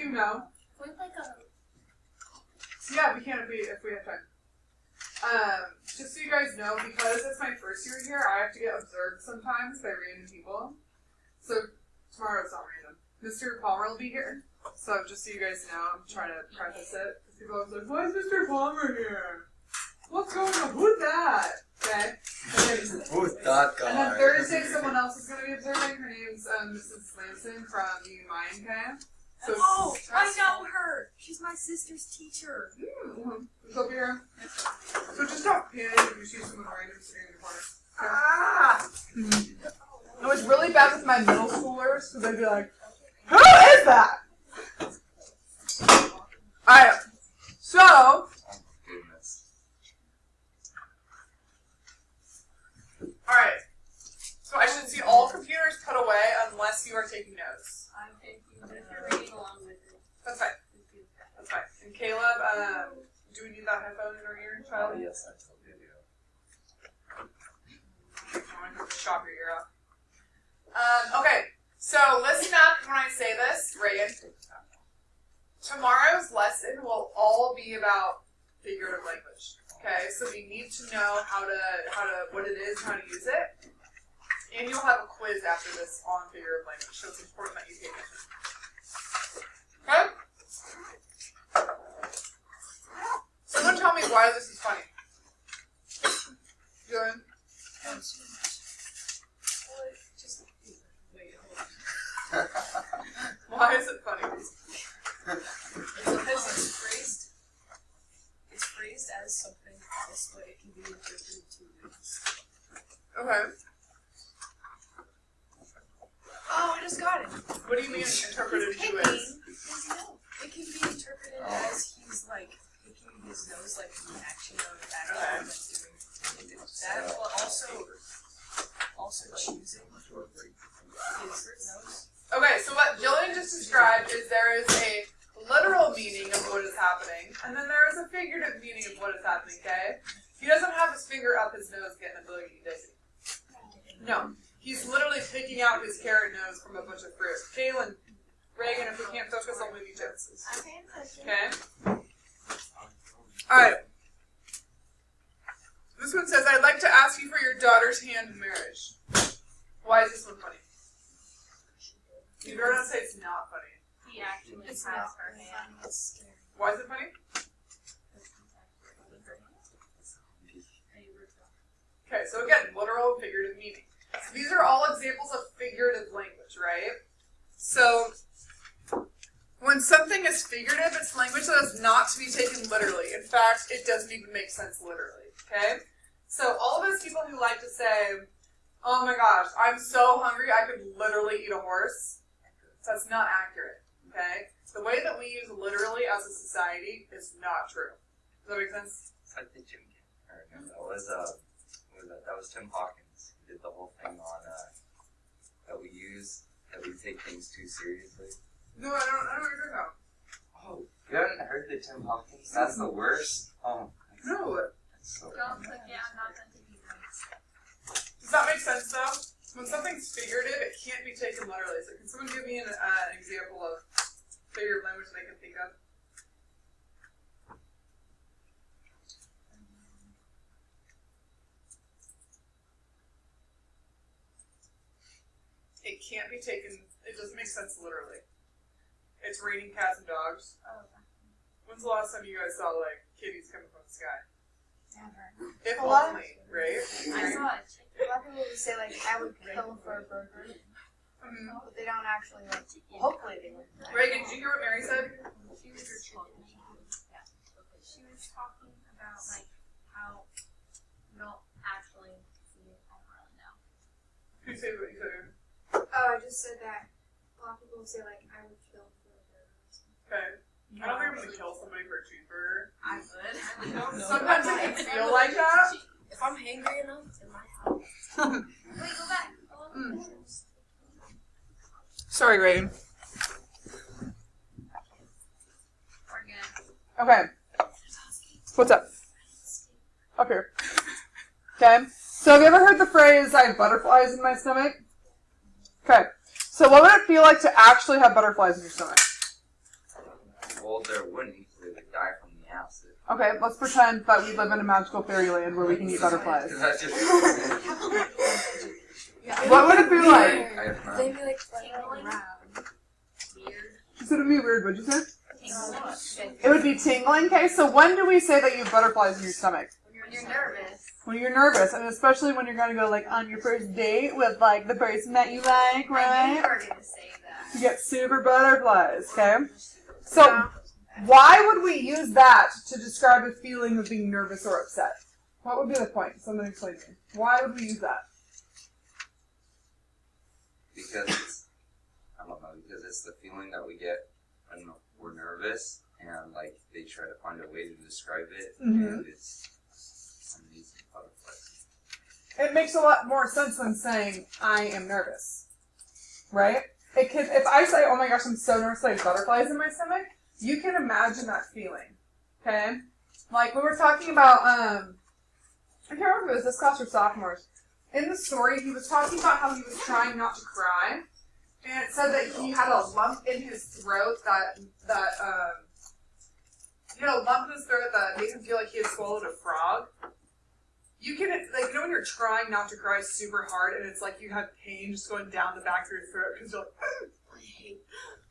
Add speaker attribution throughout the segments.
Speaker 1: you know. Yeah, we can if we have time. Just so you guys know, because it's my first year here, I have to get observed sometimes by random people. So tomorrow's not random. Mr. Palmer will be here. So just so you guys know, I'm trying to preface it. Because people are like, why is Mr. Palmer here? What's going on? Who's that? Okay.
Speaker 2: Who's that guy?
Speaker 1: And then Thursday, someone else is going to be observing. Her name's Mrs. Lamson from the Mayan camp. So
Speaker 3: I know her. She's my sister's teacher.
Speaker 1: She's up here. So just don't panic if you see someone random sitting in the corner. Okay? It was really bad with my middle schoolers because they'd be like, who is that? Alright. So. Alright. So I should see all computers put away unless you are taking notes.
Speaker 3: I'm taking notes. If you're reading along with it.
Speaker 1: That's fine. That's fine. And Caleb, do we need that headphone in our ear, child?
Speaker 2: Yes, I totally do.
Speaker 1: I want to chop your ear off. Okay, so listen up when I say this, Reagan. Tomorrow's lesson will all be about figurative language. Okay, so we need to know what it is, how to use it. And you'll have a quiz after this on figurative language, so it's important that you pay attention. Okay? Someone tell me why this is funny. Good. Why is it funny?
Speaker 3: Because it's phrased as something else, but it can be interpreted two ways.
Speaker 1: Okay.
Speaker 3: Oh, I just got it.
Speaker 1: What do you mean interpreted two ways?
Speaker 3: It can be interpreted as he's like picking his nose, like the action of that that's doing that, but also choosing his nose.
Speaker 1: Okay, so what Jillian just described is there is a literal meaning of what is happening, and then there is a figurative meaning of what is happening, okay? He doesn't have his finger up his nose getting a boogie, does he? No. He's literally picking out his carrot nose from a bunch of fruit. Kaylin, Reagan, if we can't focus, I'll move you too. Okay? Alright. This one says, I'd like to ask you for your daughter's hand in marriage. Why is this one funny? You better not say it's not funny.
Speaker 3: He actually has her hand.
Speaker 1: Why is it funny? Okay, so again, literal and figurative meaning. So these are all examples of figurative language, right? So when something is figurative, it's language that is not to be taken literally. In fact, it doesn't even make sense literally, okay? So all of those people who like to say, oh my gosh, I'm so hungry I could literally eat a horse, that's not accurate, okay? The way that we use literally as a society is not true. Does that make sense?
Speaker 2: It's like the Jim Carrey. That was Tim Hawkins. He did the whole thing on that we take things too seriously.
Speaker 1: No, I don't know what you're talking about.
Speaker 2: Oh, you haven't heard the Tim Hawkins? That's the worst. Oh,
Speaker 1: no.
Speaker 2: That's so
Speaker 3: Don't
Speaker 2: funny.
Speaker 3: click it. I'm not going to be nice.
Speaker 1: Does that make sense, though? When something's figurative, it can't be taken literally. So can someone give me an example of figurative language they can think of? It can't be taken, it doesn't make sense literally. It's raining cats and dogs.
Speaker 3: Oh,
Speaker 1: When's the last time you guys saw, like, kitties coming from the sky?
Speaker 3: never.
Speaker 1: If only, right?
Speaker 3: I saw it.
Speaker 4: A lot of people would say, like, I would kill for a burger, but they don't actually, like, hopefully they would.
Speaker 1: Reagan, did you hear what Mary said?
Speaker 3: She was talking about, like, how you don't actually see it. I don't really know.
Speaker 1: Who said what you said?
Speaker 4: Oh, I just said that a lot of people would say, like, I would kill for a burger.
Speaker 1: Okay. I don't think I'm going to kill somebody for a cheeseburger.
Speaker 3: I would.
Speaker 1: Sometimes it can feel like that.
Speaker 3: If I'm hangry enough, it's in my house. Wait, go back.
Speaker 1: Sorry, Reagan.
Speaker 3: We're good.
Speaker 1: Okay. What's up? Up here. Okay. So have you ever heard the phrase, I have butterflies in my stomach? Okay. So what would it feel like to actually have butterflies in your stomach?
Speaker 2: Well, there wouldn't, because they would die from the acid.
Speaker 1: Okay, let's pretend that we live in a magical fairyland where we can eat butterflies.
Speaker 2: Because that's just...
Speaker 1: What would it be like?
Speaker 2: I have none.
Speaker 4: They'd be like flying around.
Speaker 1: She said it'd be weird, what'd you say?
Speaker 4: Tingling.
Speaker 1: It would be tingling. Okay, so when do we say that you have butterflies in your stomach?
Speaker 4: When you're nervous.
Speaker 1: When you're nervous, and especially when you're gonna go like on your first date with like the person that you like,
Speaker 4: I knew
Speaker 1: right?
Speaker 4: you were gonna say that.
Speaker 1: You get super butterflies, okay? So why would we use that to describe a feeling of being nervous or upset? What would be the point? Someone explain to me. Why would we use that?
Speaker 2: Because it's, I don't know, because it's the feeling that we get when we're nervous, and like they try to find a way to describe it, and it's amazing butterflies.
Speaker 1: It makes a lot more sense than saying I am nervous, right? It can. If I say, "Oh my gosh, I'm so nervous, I have butterflies in my stomach," you can imagine that feeling. Okay, like we were talking about. I can't remember if it was this class or sophomores. In the story, he was talking about how he was trying not to cry, and it said that he had a lump in his throat that he had a lump in his throat that made him feel like he had swallowed a frog. You can, like, you know when you're trying not to cry super hard, and it's like you have pain just going down the back of your throat because you're like,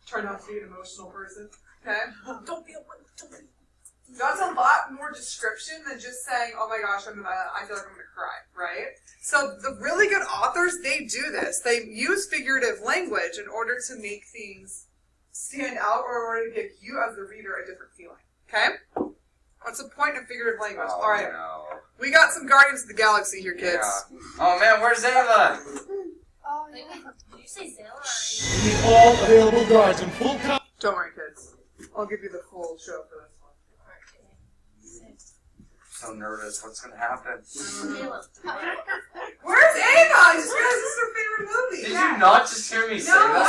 Speaker 1: try not to be an emotional person. Okay?
Speaker 3: Don't be.
Speaker 1: That's a lot more description than just saying, oh my gosh, I feel like I'm going to cry, right? So the really good authors, they do this. They use figurative language in order to make things stand out or in order to give you as the reader a different feeling, okay? What's the point of figurative language?
Speaker 2: Oh,
Speaker 1: All right,
Speaker 2: no.
Speaker 1: we got some Guardians of the Galaxy here, kids.
Speaker 2: Yeah. Oh man, where's Zayla?
Speaker 4: Oh,
Speaker 3: Did you say Zilla?
Speaker 5: Need all available guards in full cover.
Speaker 1: Don't worry, kids. I'll give you the full show for this one.
Speaker 2: So nervous. What's gonna happen?
Speaker 3: Caleb.
Speaker 1: Where's Ava? I just realized this is her favorite movie.
Speaker 2: Did you not just hear me say
Speaker 1: No,
Speaker 2: that?
Speaker 1: I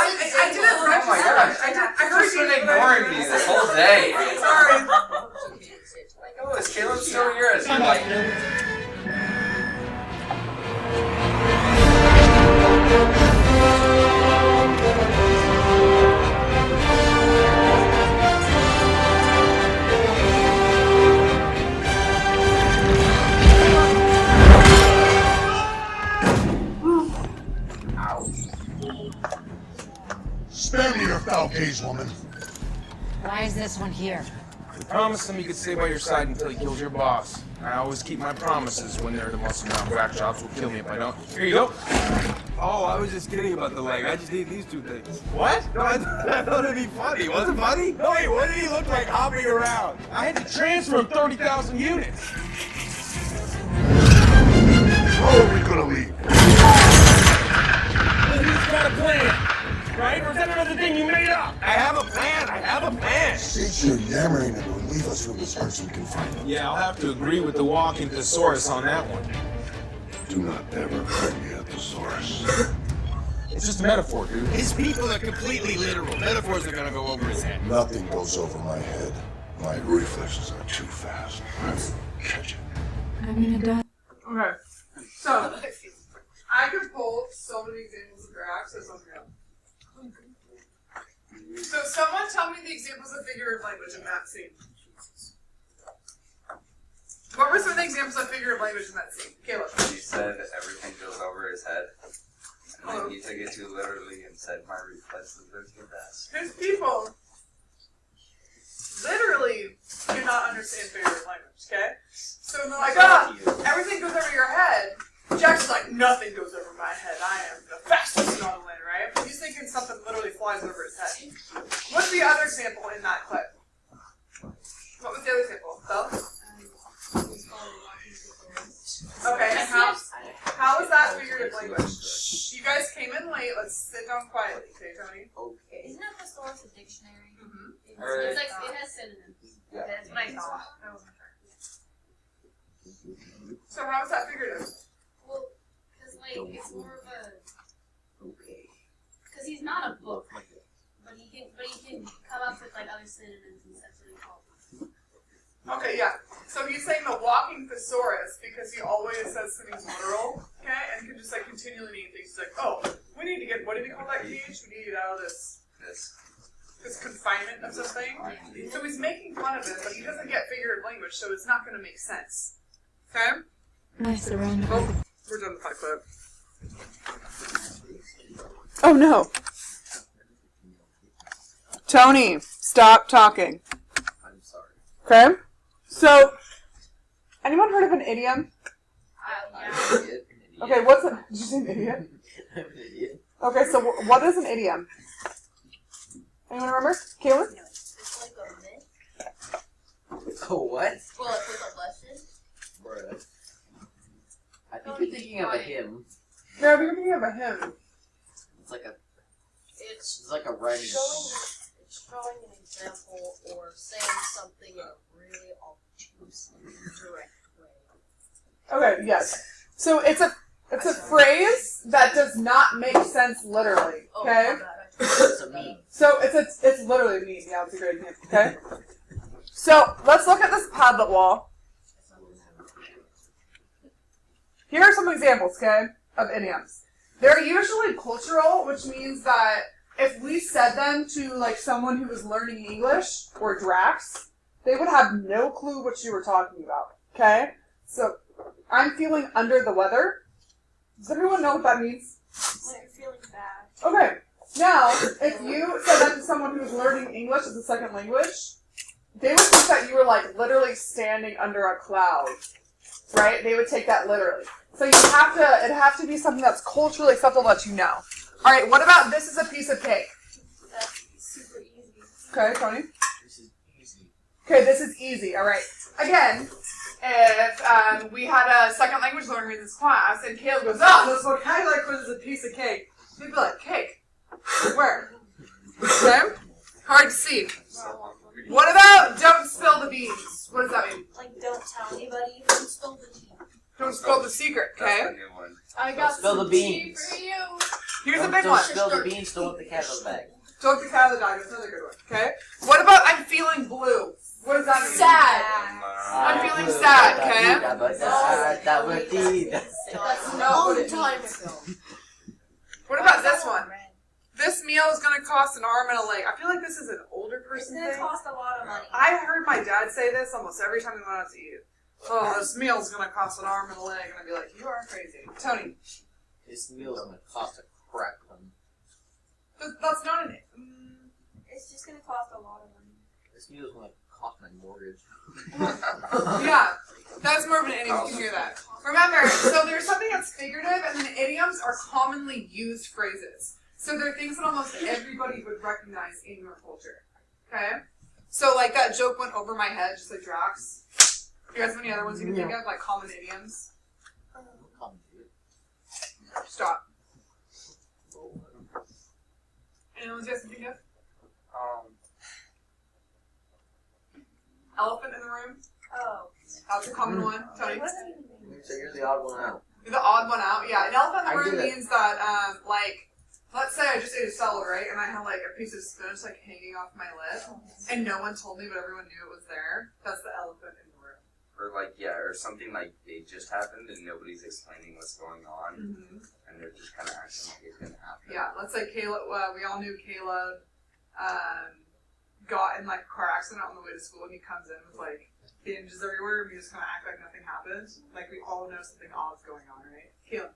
Speaker 1: didn't
Speaker 2: Oh my
Speaker 1: register.
Speaker 2: gosh.
Speaker 1: I heard
Speaker 2: You've
Speaker 1: you
Speaker 2: been ignoring me this whole day.
Speaker 1: Sorry.
Speaker 2: Oh, is Caleb still here? Is he like...
Speaker 6: Spare me your foul gaze, woman.
Speaker 7: Why is this one here?
Speaker 5: I promised him he could stay by your side until he kills your boss. I always keep my promises when they're the muscle bound crack shops will kill me if I don't. Here you go.
Speaker 8: Oh, I was just kidding about the leg. I just need these two things. What? No, I thought it'd be funny. Was it funny? No, wait, what did he look like hopping around?
Speaker 5: I had to transfer him 30,000 units.
Speaker 6: How are we gonna leave?
Speaker 5: He's got a plan, right? Or is that another thing you made up?
Speaker 8: I have a plan. I have a plan.
Speaker 6: Cease your yammering and relieve us from this irksome confinement.
Speaker 5: Yeah, I'll have to agree with the walking thesaurus on that one.
Speaker 6: Do not ever hurt me at the source.
Speaker 5: It's just a metaphor, dude.
Speaker 8: His people are completely literal. Metaphors are gonna go over his head.
Speaker 6: Nothing goes over my head. My reflexes are too fast. Catch it.
Speaker 7: I'm gonna die.
Speaker 1: Okay. So, I could pull so many examples of Drax as unreal. So, someone tell me the examples of figurative language in that scene. What were some of the examples of figurative language in that scene? Caleb.
Speaker 2: He said everything goes over his head. And then he took it too literally and said my reflexes are too fast.
Speaker 1: His people literally cannot understand figurative language, okay? So when they're like, everything goes over your head, Jackson's like, nothing goes over my head. I am the fastest on the land, right? He's thinking something literally flies over his head. What's the other example in that clip? What was the other example? Belle? Okay, and how is that figurative language? You guys came in late. Let's sit down quietly, okay, Tony?
Speaker 2: Okay.
Speaker 3: Isn't that thesaurus a dictionary?
Speaker 1: Mm-hmm.
Speaker 2: Alright.
Speaker 3: It's like, it has synonyms.
Speaker 2: Yeah.
Speaker 3: That's what I thought. I wasn't sure.
Speaker 1: So how is that figurative?
Speaker 3: Well, because, like, it's more of a... Because he's not a book. But he can come up with, like, other synonyms and stuff really cool.
Speaker 1: Okay, yeah. So he's saying the walking thesaurus because he always says something literal, okay? And can just like continually mean things. He's like, oh, we need to get, what did he call that cage? We need to get out of this confinement of something. So language, so it's not going to make sense. Okay?
Speaker 7: I surrender.
Speaker 1: Oh, we're done with that clip. Oh no. Tony, stop talking.
Speaker 2: I'm sorry.
Speaker 1: Okay? So, anyone heard of an idiom? Okay, what's a... Did you say an idiom?
Speaker 2: I'm an idiot.
Speaker 1: Okay, so what is an idiom? Anyone remember? Caitlin?
Speaker 3: No, it's like a myth.
Speaker 2: Oh, what?
Speaker 3: Well, it's like a lesson.
Speaker 2: Bruh. I think you're thinking of a hymn.
Speaker 1: Yeah, we're thinking of a hymn.
Speaker 2: It's like a
Speaker 3: It's
Speaker 2: like a rhyming
Speaker 3: showing an example or saying something in a really obtuse and direct way.
Speaker 1: Okay, yes. So it's a phrase that does not make sense literally. Okay?
Speaker 3: Oh, my bad.
Speaker 2: It's a meme.
Speaker 1: So it's literally a meme. Yeah, it's a great meme. Okay? So let's look at this Padlet wall. Here are some examples, okay, of idioms. They're usually cultural, which means that if we said them to like someone who was learning English or Drax, they would have no clue what you were talking about. Okay? So I'm feeling under the weather. Does everyone know what that means?
Speaker 3: Like you're feeling bad.
Speaker 1: Okay. Now, if you said that to someone who's learning English as a second language, they would think that you were like literally standing under a cloud. Right? They would take that literally. So it'd have to be something that's culturally acceptable that you know. Alright, what about this is a piece of cake?
Speaker 3: That's super easy.
Speaker 1: Okay, Tony?
Speaker 2: This is easy.
Speaker 1: Okay, this is easy. Alright. Again, if we had a second language learner in this class and Caleb goes, oh, this vocabulary quiz is a piece of cake. They'd be like, cake? Where? Okay? Hard to see. What about don't spill the beans? What does that mean?
Speaker 3: Like, don't tell anybody. Don't spill the tea.
Speaker 1: Don't spill the secret, okay?
Speaker 2: That's the new one.
Speaker 3: I
Speaker 2: Don't
Speaker 3: got
Speaker 2: spill
Speaker 3: some
Speaker 2: the
Speaker 3: tea
Speaker 2: beans.
Speaker 3: for you.
Speaker 1: Here's a
Speaker 2: Don't-
Speaker 1: big
Speaker 2: don't
Speaker 1: one.
Speaker 2: spill the beans, don't let the cat out of the bag.
Speaker 1: Don't the cat of the dog. That's another good one, okay? What about I'm feeling blue? What does that mean?
Speaker 3: Sad.
Speaker 1: I'm feeling sad, okay?
Speaker 3: That's a long time ago.
Speaker 1: What about this one? This meal is going to cost an arm and a leg. I feel like this is an older
Speaker 3: It's
Speaker 1: person
Speaker 3: gonna
Speaker 1: thing.
Speaker 3: cost a lot of money.
Speaker 1: I heard my dad say this almost every time we went out to eat. Oh, this meal's going to cost an arm and a leg. And I'd be like, you are crazy. Tony,
Speaker 2: This meal's gonna cost a crap ton.
Speaker 1: that's not an...
Speaker 3: It's just gonna cost a lot of money.
Speaker 2: This meal's gonna cost my mortgage.
Speaker 1: Yeah, that's more of an idiom. You can hear that. Remember, so there's something that's figurative, and then idioms are commonly used phrases. So they're things that almost everybody would recognize in your culture. Okay? So, like, that joke went over my head, just like Drax. You guys have any other ones you can think of, like common idioms? Stop. Anyone you guys can think of? Elephant in the room?
Speaker 3: Oh.
Speaker 1: That's a common one. Tony?
Speaker 3: What does that even mean?
Speaker 2: So you're the odd one out.
Speaker 1: You're the odd one out. Yeah, an elephant in
Speaker 2: I
Speaker 1: the
Speaker 2: do
Speaker 1: room
Speaker 2: that.
Speaker 1: means that, like, let's say I just ate a salad, right? And I had, like, a piece of spinach, like, hanging off my lip. And no one told me, but everyone knew it was there. That's the elephant in the room.
Speaker 2: Or like, yeah, or something like it just happened and nobody's explaining what's going on.
Speaker 1: Mm-hmm.
Speaker 2: And they're just kind of acting like it's gonna happen.
Speaker 1: Yeah, let's say Caleb, we all knew Caleb got in, like, a car accident on the way to school, and he comes in with, like, binges everywhere, and we just kind of act like nothing happened. Like, we all know something odd's going on, right? Caleb.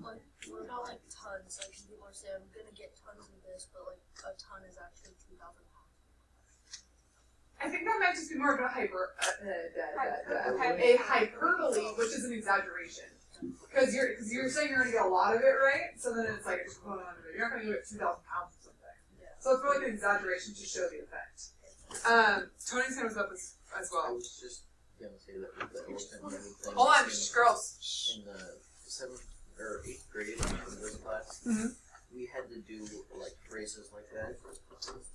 Speaker 3: Like, what about like tons? Like people are saying, I'm gonna get tons of this, but like a ton is actually 2,000 pounds.
Speaker 1: I think that might just be more of a
Speaker 3: Hyperbole.
Speaker 1: hyperbole, which is an exaggeration. Because you're saying you're going to get a lot of it, right? So then it's like, you're not going to get 2,000 pounds or something.
Speaker 3: Yeah.
Speaker 1: So it's more like an exaggeration to show the effect. Tony's hand was up as
Speaker 2: I
Speaker 1: well.
Speaker 2: was just gonna say that with the elephant and everything.
Speaker 1: Hold on, just girls.
Speaker 2: In the 7th or 8th grade in English class,
Speaker 1: Mhm.
Speaker 2: we had to do like phrases like that.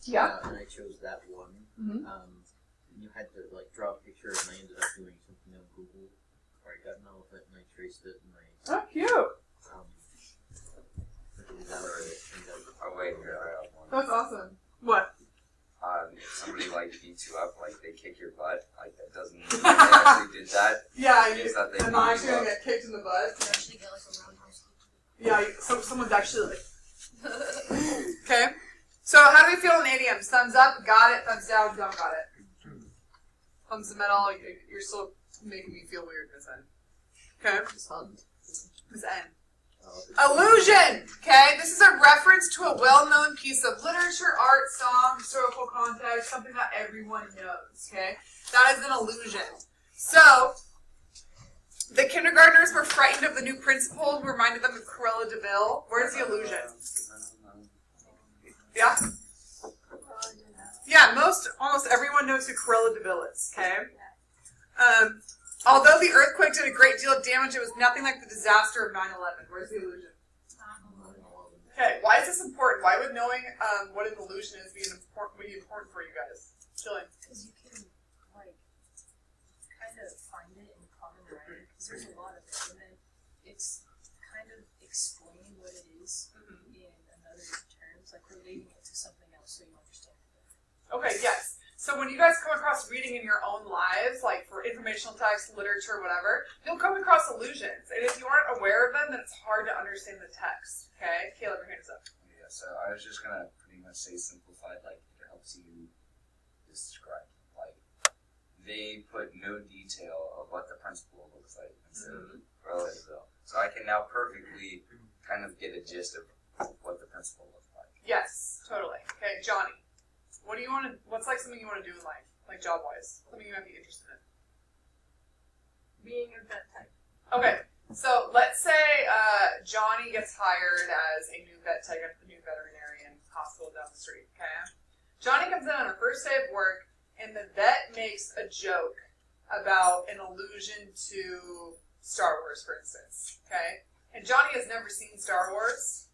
Speaker 1: Yeah.
Speaker 2: And I chose that one.
Speaker 1: Mhm.
Speaker 2: You had to like draw a picture, and I ended up doing something on Google where I got an elephant and I traced it, and I
Speaker 1: Oh, cute.
Speaker 2: did that where it turned out. Oh wait, here I have one.
Speaker 1: That's awesome. What?
Speaker 2: If somebody like beats you up, like they kick your butt, like that doesn't mean they actually did that.
Speaker 1: Yeah,
Speaker 2: It means that they
Speaker 1: I'm
Speaker 2: beat
Speaker 1: not actually
Speaker 2: you
Speaker 1: going
Speaker 2: up.
Speaker 1: to get kicked in the butt.
Speaker 3: You actually get like a roundhouse kick.
Speaker 1: Yeah, someone's actually like... Okay. So how do we feel in idioms? Thumbs up, got it. Thumbs down, don't got it. Thumbs to metal. You're still making me feel weird, Miss N. Okay. Miss N. Illusion! Okay, this is a reference to a well-known piece of literature, art, song, historical context, something that everyone knows. Okay, that is an illusion. So, the kindergartners were frightened of the new principal who reminded them of Cruella de Vil. Where's the illusion? Yeah? Yeah, almost everyone knows who Cruella de Vil is, okay? Although the earthquake did a great deal of damage, it was nothing like the disaster of 9/11. Where's the illusion? Okay, why is this important? Why would knowing what an illusion is be important for you guys? Chilling.
Speaker 3: Because you can, like, kind of find it in common writing, because there's a lot of it, and then it's kind of explaining what it is in another terms, like relating it to something else so you understand it.
Speaker 1: Okay, yes. So when you guys come across reading in your own lives, like for informational text, literature, whatever, you'll come across illusions. And if you aren't aware of them, then it's hard to understand the text. Okay? Caleb, your hand is up.
Speaker 2: Yeah, so I was just gonna pretty much say simplified, like it helps you describe. Like they put no detail of what the principal looks like instead of Cruella de Vil. So I can now perfectly kind of get a gist of what the principal looks like.
Speaker 1: Yes, totally. Okay, Johnny. What do you want to? What's like something you want to do in life, like job wise? Something you might be interested in.
Speaker 4: Being a vet tech.
Speaker 1: Okay, so let's say Johnny gets hired as a new vet tech at the new veterinarian hospital down the street. Okay, Johnny comes in on her first day of work, and the vet makes a joke about an allusion to Star Wars, for instance. Okay, and Johnny has never seen Star Wars.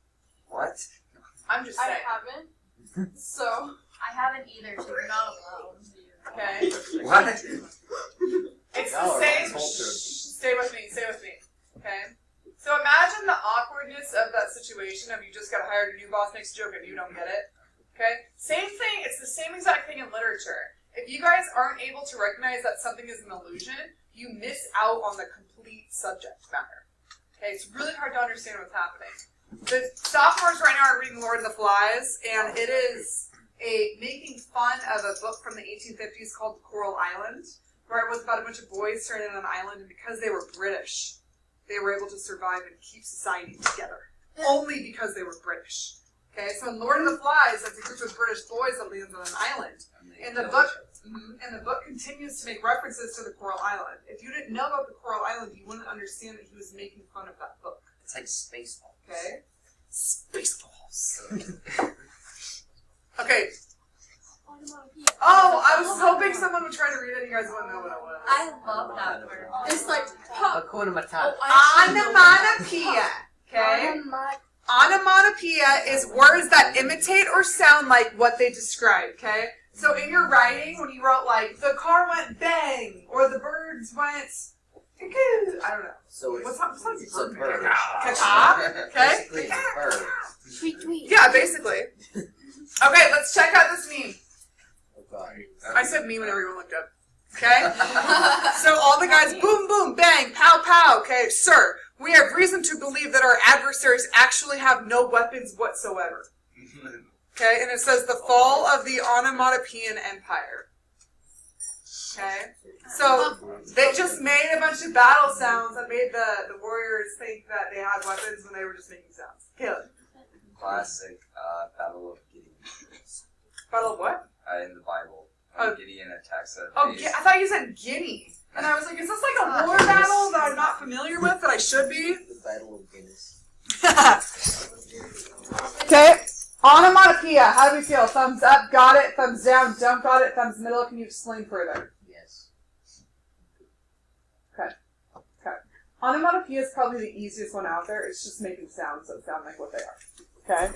Speaker 2: What?
Speaker 1: I'm just saying.
Speaker 4: I haven't. So I haven't either, so you're not alone.
Speaker 1: Okay.
Speaker 2: What?
Speaker 1: It's the same. Stay with me. Stay with me. Okay. So imagine the awkwardness of that situation of you just got hired, a new boss makes a joke and you don't get it. Okay. Same thing. It's the same exact thing in literature. If you guys aren't able to recognize that something is an illusion, you miss out on the complete subject matter. Okay. It's really hard to understand what's happening. The sophomores right now are reading Lord of the Flies, and it is making fun of a book from the 1850s called Coral Island, where it was about a bunch of boys stranded on an island, and because they were British, they were able to survive and keep society together. Only because they were British. Okay, so in Lord of the Flies, that's a group of British boys that lands on an island. And the book continues to make references to the Coral Island. If you didn't know about the Coral Island, you wouldn't understand that he was making fun of that book.
Speaker 2: It's like Spaceballs.
Speaker 1: Okay? Spaceballs. Okay. Oh, I was hoping someone would try to read it. You guys wouldn't know what it was.
Speaker 4: I love that word. It's like
Speaker 9: Hakuna Matata.
Speaker 1: Onomatopoeia. Okay? Onomatopoeia is words that imitate or sound like what they describe. Okay? So in your writing, when you wrote like, the car went bang, or the birds went... I don't know.
Speaker 9: So
Speaker 1: what's
Speaker 9: it's a bird.
Speaker 1: Caca? Okay?
Speaker 9: Basically, it's a bird.
Speaker 4: tweet tweet.
Speaker 1: Yeah, basically. Okay, let's check out this meme.
Speaker 9: Okay.
Speaker 1: I said meme when everyone looked up. Okay? So all the guys, boom, boom, bang, pow, pow. Okay, sir, we have reason to believe that our adversaries actually have no weapons whatsoever. Okay, and it says the fall of the Onomatopoeian Empire. Okay? So they just made a bunch of battle sounds that made the warriors think that they had weapons when they were just making sounds. Caleb.
Speaker 2: Classic Battle of Gideon.
Speaker 1: Battle of what?
Speaker 2: In the Bible. When Gideon attacks a
Speaker 1: Oh,
Speaker 2: base.
Speaker 1: I thought you said Guinea. And I was like, is this like a war battle that I'm not familiar with that I should be?
Speaker 9: The Battle of Guinness.
Speaker 1: Okay. Onomatopoeia. How do we feel? Thumbs up, got it. Thumbs down, don't got it. Thumbs middle. Can you explain further?
Speaker 9: Yes.
Speaker 1: Okay. Onomatopoeia is probably the easiest one out there. It's just making sounds that sound like what they are. Okay.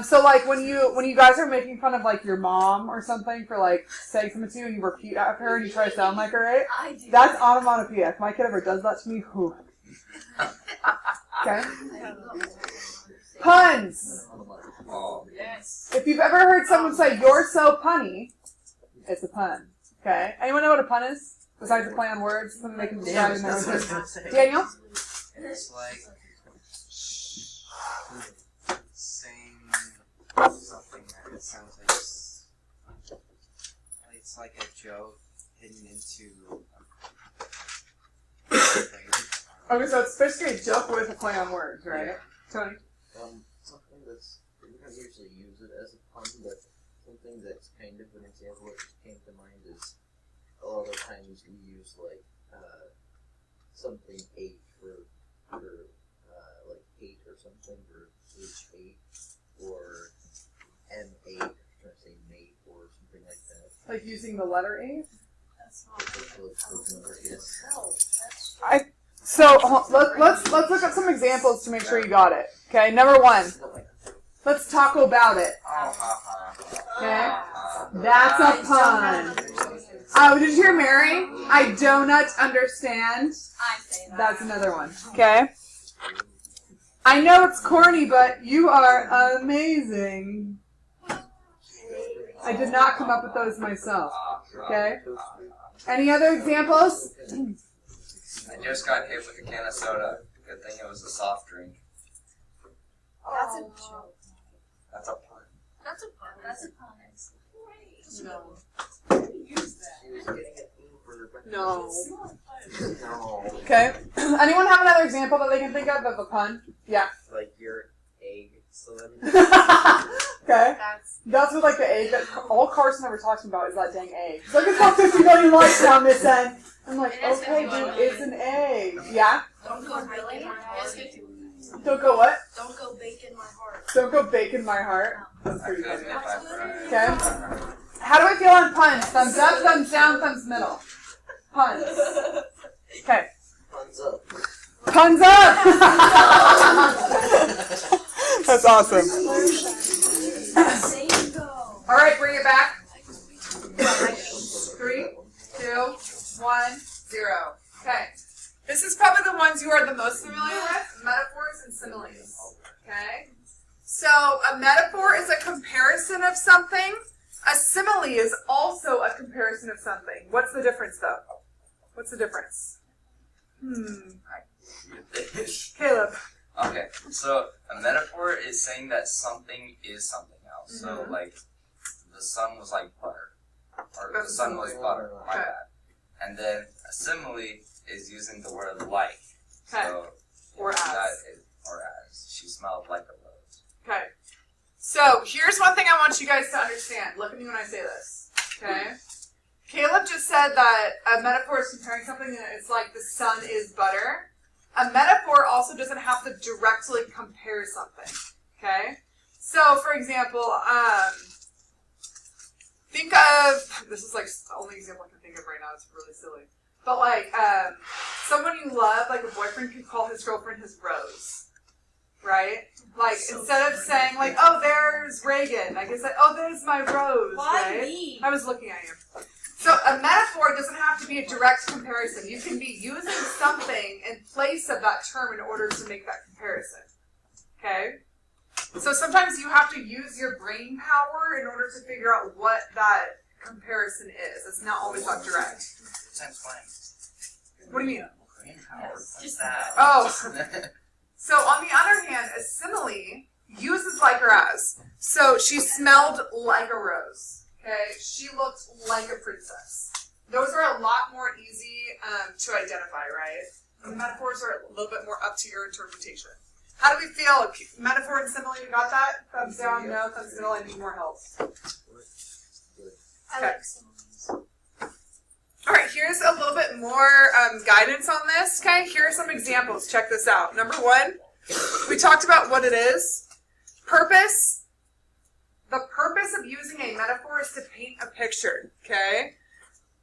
Speaker 1: So like when you guys are making fun of like your mom or something for like saying something to you and you repeat after her and you try to sound like her, right?
Speaker 4: I do.
Speaker 1: That's onomatopoeia. If my kid ever does that to me, whew. Okay. Puns.
Speaker 2: Oh.
Speaker 3: Yes.
Speaker 1: If you've ever heard someone say "you're so punny," it's a pun. Okay. Anyone know what a pun is? Besides a play on words, something they can describe in their
Speaker 9: That's what I was
Speaker 1: words.
Speaker 9: gonna say.
Speaker 1: Daniel.
Speaker 10: It's like saying something that it sounds like it's
Speaker 9: it's like a joke hidden into.
Speaker 1: Okay, so it's basically a joke with a play on words, right?
Speaker 9: Yeah.
Speaker 1: Tony?
Speaker 10: Something that's, we don't usually use it as a pun, but something that's kind of an example that just came to mind is a lot of times we use like something 8 for like 8 or something, or H8 or M8, I'm trying to say mate or something like that.
Speaker 1: Like using the letter 8?
Speaker 3: That's not
Speaker 10: Yes.
Speaker 1: So let's look up some examples to make sure you got it. Okay, number 1. Let's talk about it. Okay, that's a pun. Oh, did you hear Mary? I do not understand.
Speaker 3: I say that.
Speaker 1: That's another one. Okay. I know it's corny, but you are amazing. I did not come up with those myself. Okay. Any other examples?
Speaker 2: I just got hit with a can of soda. Good thing it was a soft drink.
Speaker 3: That's a joke.
Speaker 2: That's a pun.
Speaker 3: That's a pun. That's a pun.
Speaker 1: No.
Speaker 3: Use that.
Speaker 10: She was getting it over, but
Speaker 1: No.
Speaker 10: no.
Speaker 1: Okay. Anyone have another example that they can think of a pun? Yeah.
Speaker 10: Like your egg slim.
Speaker 1: Okay. That's what like the egg that all Carson ever talks about is that dang egg. He's like, it's got 50 million likes down this end. I'm like,
Speaker 3: It is
Speaker 1: okay,
Speaker 3: 51
Speaker 1: dude,
Speaker 3: million.
Speaker 1: it's an egg. Yeah?
Speaker 3: Don't go bacon my heart.
Speaker 1: Don't go what?
Speaker 3: Don't go bacon my heart.
Speaker 1: Don't go bacon my heart. That's
Speaker 2: I
Speaker 1: pretty
Speaker 2: couldn't
Speaker 1: good.
Speaker 2: if I tried.
Speaker 1: Okay. How do I feel on puns? Thumbs up, thumbs down, thumbs middle. Puns. Okay.
Speaker 10: Thumbs up.
Speaker 1: Puns up! That's awesome.
Speaker 3: Same go.
Speaker 1: All right, bring it back. 3, 2, 1, 0. Okay. This is probably the ones you are the most familiar with, metaphors and similes. Okay? So a metaphor is a comparison of something. A simile is also a comparison of something. What's the difference, though? What's the difference? Caleb.
Speaker 2: Okay, so a metaphor is saying that something is something else. So, like, the sun was like butter. Or
Speaker 1: That's
Speaker 2: the sun
Speaker 1: a
Speaker 2: was
Speaker 1: simile.
Speaker 2: butter, my
Speaker 1: Okay.
Speaker 2: bad. And then a simile is using the word like.
Speaker 1: Okay.
Speaker 2: So,
Speaker 1: Or as.
Speaker 2: that is, or as. She smelled like a rose.
Speaker 1: Okay. So here's one thing I want you guys to understand. Look at me when I say this. Okay? Caleb just said that a metaphor is comparing something and it's like the sun is butter. A metaphor also doesn't have to directly compare something. Okay? So, for example, think of, this is like the only example I can think of right now, it's really silly. But like, someone you love, like a boyfriend could call his girlfriend his rose. Right? Like,
Speaker 3: So
Speaker 1: instead of saying like, oh, there's Reagan, I can say, oh, there's my rose,
Speaker 3: Why
Speaker 1: right?
Speaker 3: me?
Speaker 1: I was looking at you. So a metaphor doesn't have to be a direct comparison. You can be using something in place of that term in order to make that comparison. Okay? So sometimes you have to use your brain power in order to figure out what that comparison is. It's not always that direct. What do you mean?
Speaker 2: Green power. What's that?
Speaker 1: Oh. So on the other hand, a simile uses like or as. So she smelled like a rose. Okay, she looked like a princess. Those are a lot more easy to identify, right? And the metaphors are a little bit more up to your interpretation. How do we feel? Metaphor and simile, you got that? Thumbs down, no, thumbs middle, I need more help.
Speaker 3: I
Speaker 1: Okay.
Speaker 3: like similes.
Speaker 1: All right, here's a little bit more guidance on this, okay? Here are some examples. Check this out. Number 1, we talked about what it is. Purpose. The purpose of using a metaphor is to paint a picture, okay?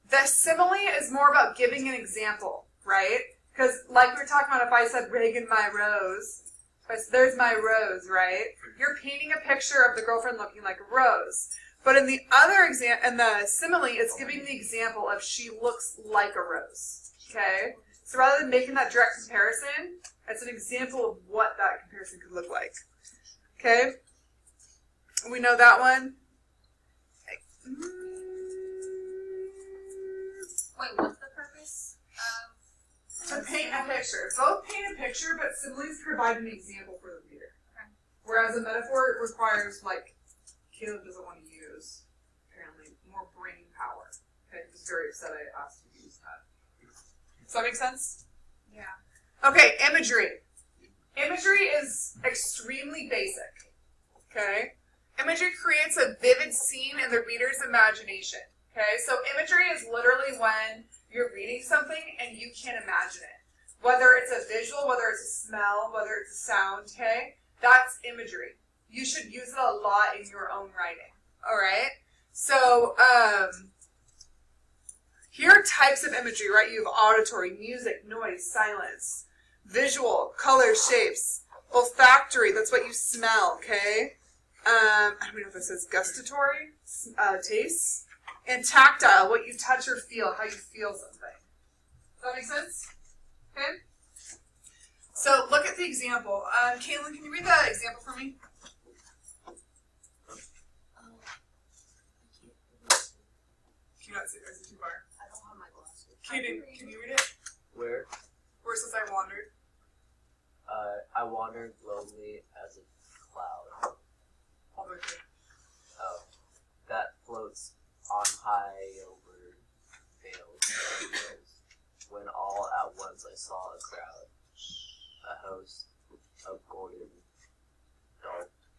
Speaker 1: The simile is more about giving an example, right? Because like we were talking about, if I said, Reagan, my rose, if I said, there's my rose, right? You're painting a picture of the girlfriend looking like a rose. But in the other example, in the simile, it's giving the example of she looks like a rose, okay? So rather than making that direct comparison, it's an example of what that comparison could look like, okay? We know that one.
Speaker 3: Wait, what's the purpose of?
Speaker 1: To paint a picture. Both paint a picture, but similes provide an example for the reader.
Speaker 3: Okay.
Speaker 1: Whereas a metaphor requires, like, Caleb doesn't want to use, apparently, more brain power. Okay, he was very upset I asked you to use that. Does that make sense?
Speaker 4: Yeah.
Speaker 1: Okay, imagery. Imagery is extremely basic. Okay? Imagery creates a vivid scene in the reader's imagination. Okay? So imagery is literally when you're reading something and you can't imagine it. Whether it's a visual, whether it's a smell, whether it's a sound, okay? That's imagery. You should use it a lot in your own writing. Alright? So, here are types of imagery, right? You have auditory, music, noise, silence, visual, color, shapes, olfactory, that's what you smell, okay? I don't know if it says gustatory, tastes, and tactile, what you touch or feel, how you feel something. Does that make sense? Okay? So look at the example. Caitlin, can you read the example for me? Can you not see it? Is it too far?
Speaker 3: I don't have my glasses.
Speaker 1: Kaden, can you read it?
Speaker 10: Where?
Speaker 1: Where it says I wandered?
Speaker 10: I wandered lonely as a cloud.
Speaker 1: All the way through.
Speaker 10: Oh, that floats on high over vales and hills. When all at once I saw a crowd, a host of golden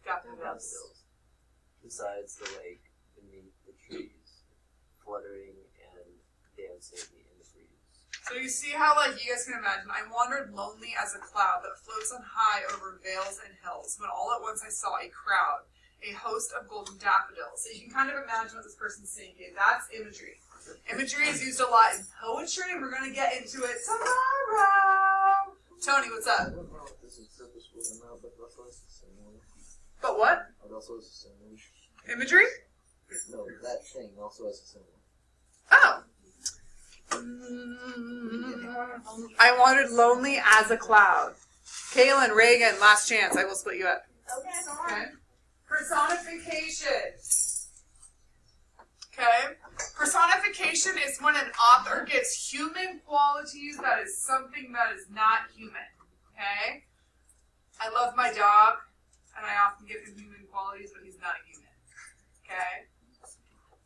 Speaker 10: daffodils, besides the lake beneath the trees, fluttering and dancing in the breeze.
Speaker 1: So you see how, like, you guys can imagine, I wandered lonely as a cloud that floats on high over vales and hills, when all at once I saw a crowd, a host of golden daffodils. So you can kind of imagine what this person's saying. Okay, that's imagery. Imagery is used a lot in poetry, and we're going to get into it tomorrow. Tony, what's up? But what?
Speaker 10: It also has a symbol.
Speaker 1: Imagery?
Speaker 10: No, that thing also has a symbol.
Speaker 1: Oh. I wandered lonely as a cloud. Kaylin, Reagan, last chance. I will split you up. Okay. Personification. Okay. Personification is when an author gives human qualities that is something that is not human. Okay. I love my dog, and I often give him human qualities, but he's not human. Okay.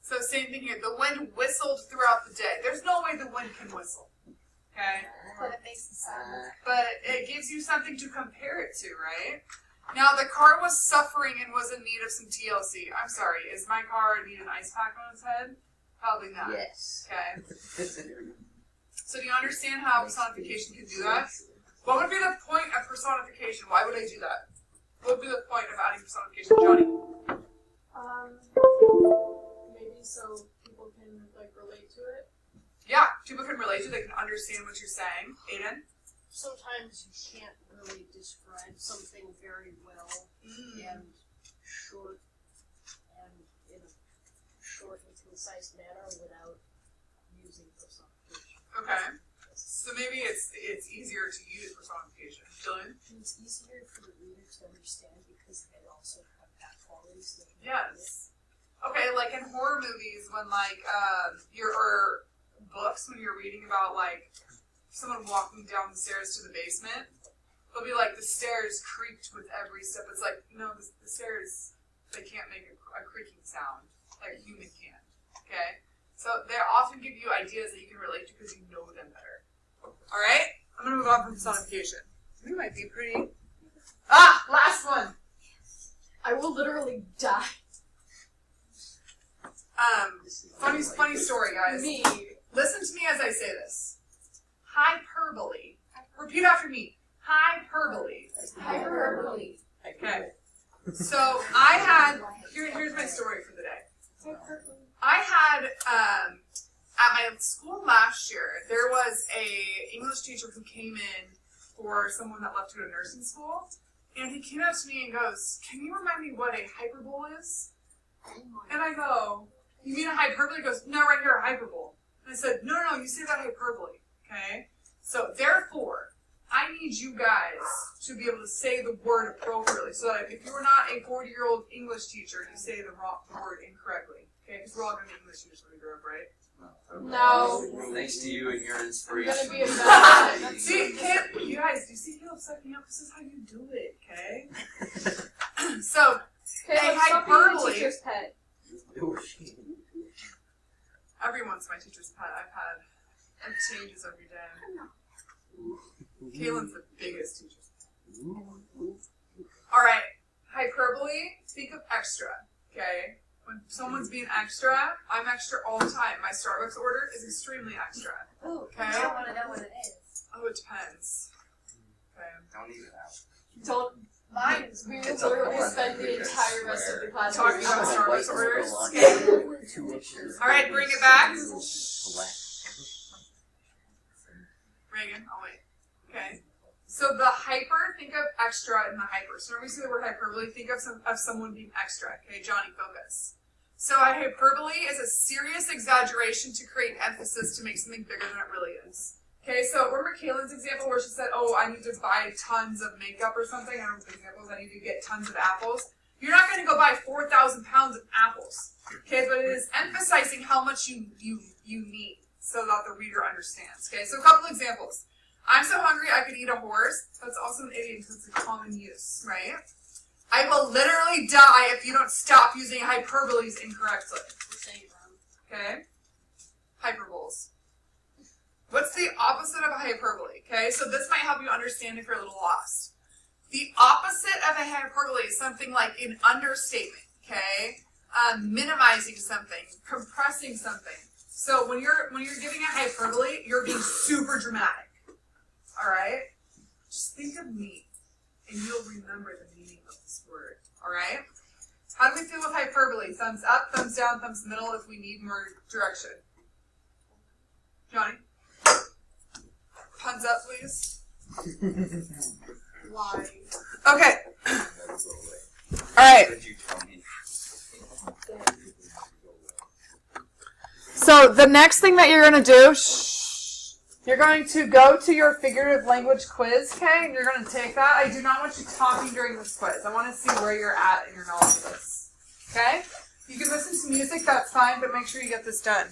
Speaker 1: So same thing here. The wind whistled throughout the day. There's no way the wind can whistle. Okay?
Speaker 4: But it makes a sound.
Speaker 1: But it gives you something to compare it to, right? Now, the car was suffering and was in need of some TLC. I'm sorry, is my car need an ice pack on its head? Probably not.
Speaker 10: Yes.
Speaker 1: Okay. So do you understand how personification can do that? What would be the point of personification? Why would I do that? What would be the point of adding personification? Johnny?
Speaker 3: Maybe so people can like relate to it.
Speaker 1: Yeah, people can relate to it. They can understand what you're saying. Aiden?
Speaker 3: Sometimes you can't really describe something very well and short and in a short and concise manner without using personification.
Speaker 1: Okay. So maybe it's easier to use personification. Jillian?
Speaker 3: It's easier for the reader to understand because they also have that qualities that
Speaker 1: Yes. Okay, like in horror movies when like or books when you're reading about like someone walking down the stairs to the basement, they'll be like the stairs creaked with every step. It's like, no, the stairs, they can't make a creaking sound like a human can. Okay? So they often give you ideas that you can relate to because you know them better. Alright? I'm gonna move on from personification. We might be pretty last one.
Speaker 3: I will literally die.
Speaker 1: Funny story, guys.
Speaker 3: Me.
Speaker 1: Listen to me as I say this. Hyperbole. Repeat after me. Hyperbole.
Speaker 3: Hyperbole.
Speaker 1: Okay. So I had, here's my story for the day. I had, at my school last year, there was a English teacher who came in for someone that left to go to nursing school. And he came up to me and goes, "Can you remind me what a hyperbole is?" And I go, "You mean a hyperbole?" He goes, "No, right here, a hyperbole." And I said, no, you say that hyperbole, okay? So, therefore, I need you guys to be able to say the word appropriately, so that if you're not a 40-year-old English teacher, you say the wrong word incorrectly, okay? Because we're all going to be English teachers when we grow up, right?
Speaker 3: No.
Speaker 2: Thanks to you and your inspiration.
Speaker 3: I'm gonna be a bad.
Speaker 1: See, you guys, do you see Caleb sucking up? This is how you do it, okay? So, a hyperbole.
Speaker 3: Pet.
Speaker 1: Everyone's my teacher's pet I've had. It changes every day. Kaylin's the biggest teacher's pet. Alright, hyperbole, think of extra, okay? When someone's being extra, I'm extra all the time. My Starbucks order is extremely extra.
Speaker 4: Ooh,
Speaker 1: okay?
Speaker 4: I don't want to know what it is.
Speaker 1: Oh, it depends. Okay.
Speaker 2: Don't even ask.
Speaker 3: Don't.
Speaker 4: Mine is
Speaker 3: We
Speaker 2: It's
Speaker 3: will
Speaker 2: a
Speaker 3: literally
Speaker 2: hard
Speaker 3: spend
Speaker 2: thing
Speaker 3: the
Speaker 2: to
Speaker 3: entire rest of
Speaker 2: swear.
Speaker 3: the class
Speaker 1: Talking about
Speaker 3: Starbucks.
Speaker 1: Starbucks orders.
Speaker 10: Tuition.
Speaker 1: Alright, bring it back. Reagan, I'll wait. Okay. So the hyper, think of extra in the hyper. So whenever you see the word hyperbole, think of someone being extra. Okay, Johnny, focus. So a hyperbole is a serious exaggeration to create emphasis to make something bigger than it really is. Okay, so remember Kaylin's example where she said, oh, I need to buy tons of makeup or something? I don't know the examples. I need to get tons of apples. You're not going to go buy 4,000 pounds of apples. Okay, but it is emphasizing how much you need so that the reader understands. Okay, so a couple examples. I'm so hungry I could eat a horse. That's also an idiom because it's a common use, right? I will literally die if you don't stop using hyperboles incorrectly. Okay? Hyperboles. What's the opposite of a hyperbole? Okay, so this might help you understand if you're a little lost. The opposite of a hyperbole is something like an understatement, okay? Minimizing something, compressing something. So when you're giving a hyperbole, you're being super dramatic. Alright? Just think of me, and you'll remember the meaning of this word. Alright? How do we feel with hyperbole? Thumbs up, thumbs down, thumbs middle if we need more direction. Johnny? Thumbs up, please. Why? Okay. Alright. So the next thing that you're going to do, you're going to go to your figurative language quiz, okay? And you're going to take that. I do not want you talking during this quiz. I want to see where you're at in your knowledge of this, okay? You can listen to music, that's fine, but make sure you get this done.